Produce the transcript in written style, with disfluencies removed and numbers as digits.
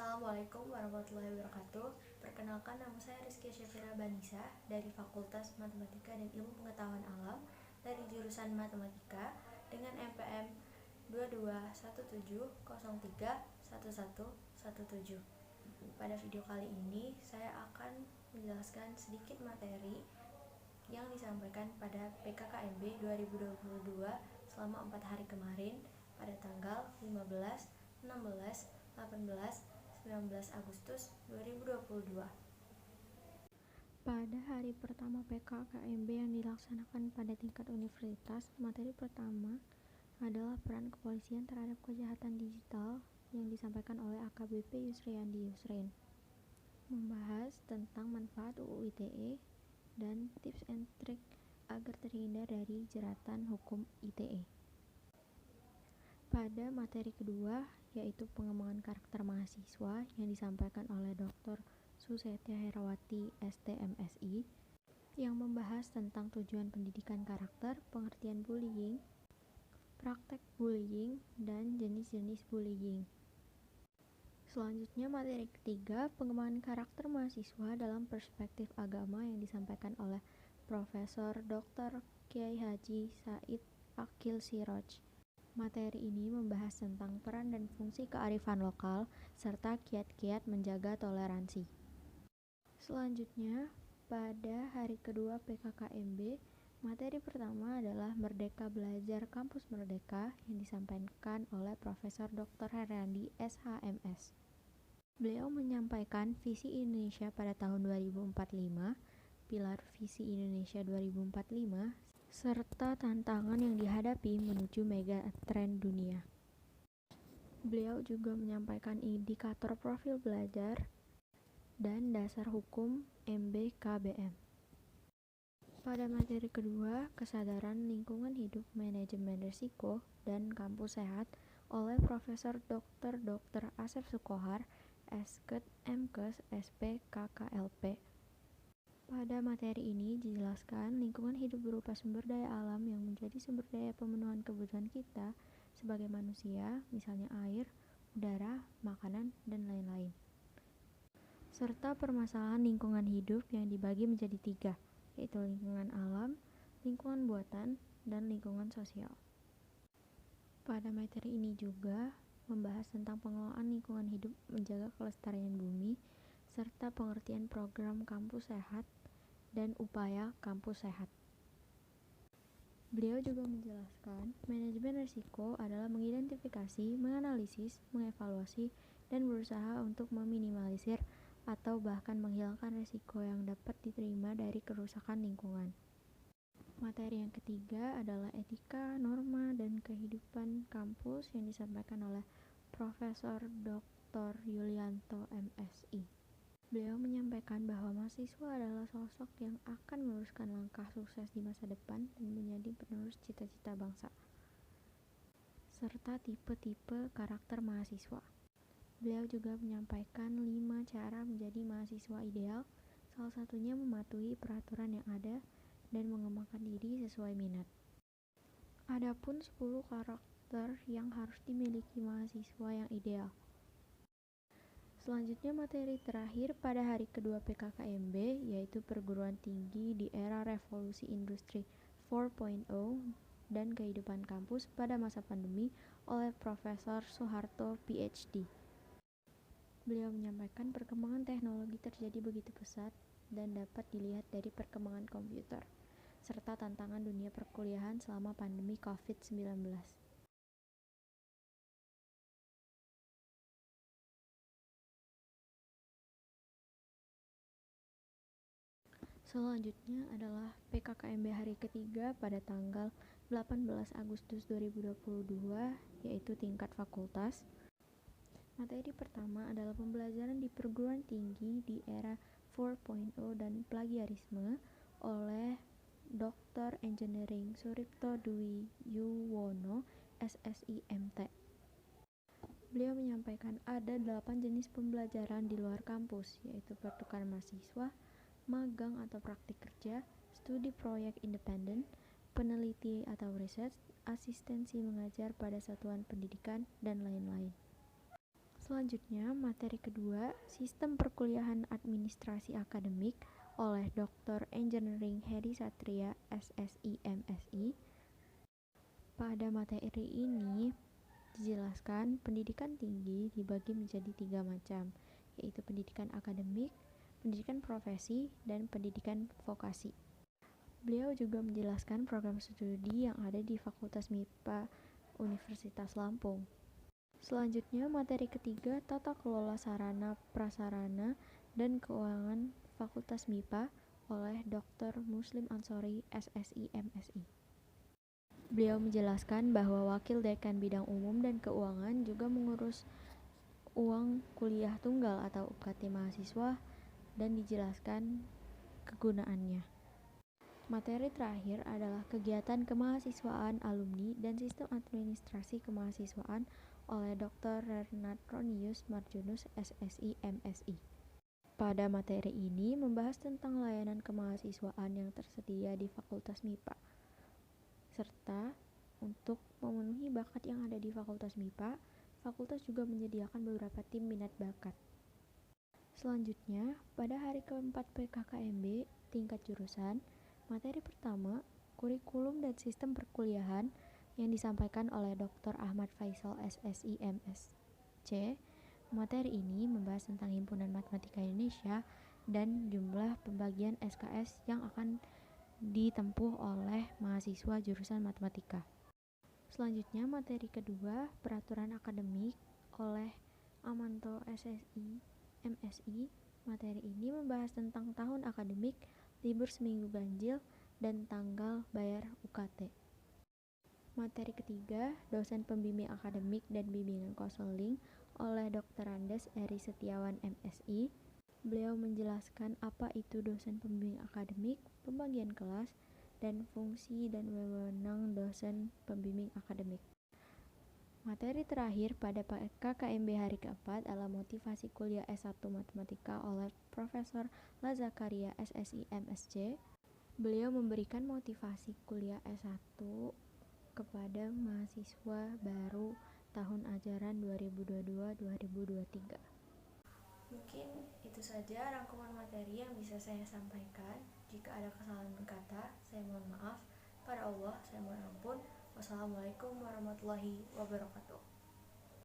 Assalamualaikum warahmatullahi wabarakatuh. Perkenalkan, nama saya Rizky Syafira Banisa dari Fakultas Matematika dan Ilmu Pengetahuan Alam dari jurusan Matematika dengan NPM 2217031117. Pada video kali ini saya akan menjelaskan sedikit materi yang disampaikan pada PKKMB 2022 selama 4 hari kemarin pada tanggal 15, 16, 18, 19 Agustus 2022. Pada hari pertama PKKMB yang dilaksanakan pada tingkat universitas, materi pertama adalah peran kepolisian terhadap kejahatan digital yang disampaikan oleh AKBP Yusriandi Yusrin. Membahas tentang manfaat UU ITE dan tips and trik agar terhindar dari jeratan hukum ITE. Pada materi kedua, yaitu pengembangan karakter mahasiswa yang disampaikan oleh Dr. Susetya Herawati STMSI, yang membahas tentang tujuan pendidikan karakter, pengertian bullying, praktek bullying, dan jenis-jenis bullying. Selanjutnya, materi ketiga, pengembangan karakter mahasiswa dalam perspektif agama yang disampaikan oleh Profesor Dr. Kiai Haji Said Akil Siroj. Materi ini membahas tentang peran dan fungsi kearifan lokal serta kiat-kiat menjaga toleransi. Selanjutnya, pada hari kedua PKKMB, materi pertama adalah Merdeka Belajar Kampus Merdeka yang disampaikan oleh Profesor Dr. Heryandi SHMS. Beliau menyampaikan visi Indonesia pada tahun 2045, pilar visi Indonesia 2045, serta tantangan yang dihadapi menuju mega trend dunia. Beliau juga menyampaikan indikator profil belajar dan dasar hukum MBKBM. Pada materi kedua, kesadaran lingkungan hidup, manajemen risiko, dan kampus sehat oleh Profesor Dr. Asep Sukohar, Esket MKes SP KKLP. Pada materi ini dijelaskan lingkungan hidup berupa sumber daya alam yang menjadi sumber daya pemenuhan kebutuhan kita sebagai manusia, misalnya air, udara, makanan, dan lain-lain. Serta permasalahan lingkungan hidup yang dibagi menjadi 3, yaitu lingkungan alam, lingkungan buatan, dan lingkungan sosial. Pada materi ini juga membahas tentang pengelolaan lingkungan hidup, menjaga kelestarian bumi, serta pengertian program kampus sehat dan upaya kampus sehat. Beliau juga menjelaskan, manajemen risiko adalah mengidentifikasi, menganalisis, mengevaluasi, dan berusaha untuk meminimalisir atau bahkan menghilangkan risiko yang dapat diterima dari kerusakan lingkungan. Materi yang ketiga adalah etika, norma, dan kehidupan kampus yang disampaikan oleh Profesor Dr. Yulianto MSI. Beliau menyampaikan bahwa mahasiswa adalah sosok yang akan meneruskan langkah sukses di masa depan dan menjadi penerus cita-cita bangsa, serta tipe-tipe karakter mahasiswa. Beliau juga menyampaikan 5 cara menjadi mahasiswa ideal, salah satunya mematuhi peraturan yang ada dan mengembangkan diri sesuai minat. Adapun 10 karakter yang harus dimiliki mahasiswa yang ideal. Selanjutnya materi terakhir pada hari kedua PKKMB, yaitu perguruan tinggi di era revolusi industri 4.0 dan kehidupan kampus pada masa pandemi oleh Profesor Soeharto PhD. Beliau menyampaikan perkembangan teknologi terjadi begitu pesat dan dapat dilihat dari perkembangan komputer, serta tantangan dunia perkuliahan selama pandemi COVID-19. Selanjutnya adalah PKKMB hari ketiga pada tanggal 18 Agustus 2022, yaitu tingkat fakultas. Materi pertama adalah pembelajaran di perguruan tinggi di era 4.0 dan plagiarisme oleh Dr. Engineering Suripto Dwi Yuwono, SSI MT. Beliau menyampaikan ada 8 jenis pembelajaran di luar kampus, yaitu pertukaran mahasiswa, magang atau praktik kerja, studi proyek independen, peneliti atau riset, asistensi mengajar pada satuan pendidikan, dan lain-lain. Selanjutnya, materi kedua, Sistem Perkuliahan Administrasi Akademik oleh Dr. Engineering Hedi Satria, SSI, MSI. Pada materi ini dijelaskan pendidikan tinggi dibagi menjadi 3 macam, yaitu pendidikan akademik, pendidikan profesi, dan pendidikan vokasi. Beliau juga menjelaskan program studi yang ada di Fakultas MIPA Universitas Lampung. Selanjutnya, materi ketiga, Tata Kelola Sarana, Prasarana, dan Keuangan Fakultas MIPA oleh Dr. Muslim Ansori, SSI, MSI. Beliau menjelaskan bahwa Wakil Dekan Bidang Umum dan Keuangan juga mengurus uang kuliah tunggal atau UKT mahasiswa dan dijelaskan kegunaannya. Materi terakhir adalah kegiatan kemahasiswaan alumni dan sistem administrasi kemahasiswaan oleh Dr. Renat Ronius Marjunus, SSI, MSI. Pada materi ini membahas tentang layanan kemahasiswaan yang tersedia di Fakultas MIPA, serta untuk memenuhi bakat yang ada di Fakultas MIPA, fakultas juga menyediakan beberapa tim minat bakat. Selanjutnya, pada hari keempat PKKMB tingkat jurusan, materi pertama, kurikulum dan sistem perkuliahan yang disampaikan oleh Dr. Ahmad Faisal, SSI, MSc. Materi ini membahas tentang Himpunan Matematika Indonesia dan jumlah pembagian SKS yang akan ditempuh oleh mahasiswa jurusan matematika. Selanjutnya, materi kedua, peraturan akademik oleh Amanto, SSI, MSI. Materi ini membahas tentang tahun akademik, libur seminggu ganjil, dan tanggal bayar UKT. Materi ketiga, dosen pembimbing akademik dan bimbingan konseling oleh Dr. Andes Eri Setiawan, MSI. Beliau menjelaskan apa itu dosen pembimbing akademik, pembagian kelas, dan fungsi dan wewenang dosen pembimbing akademik. Materi terakhir pada KKMB hari keempat adalah motivasi kuliah S1 Matematika oleh Profesor Lazakaria, SSI, MSc. Beliau memberikan motivasi kuliah S1 kepada mahasiswa baru tahun ajaran 2022-2023. Mungkin itu saja rangkuman materi yang bisa saya sampaikan. Jika ada kesalahan kata, saya mohon maaf. Pada Allah, saya mohon ampun. Wassalamualaikum warahmatullahi wabarakatuh.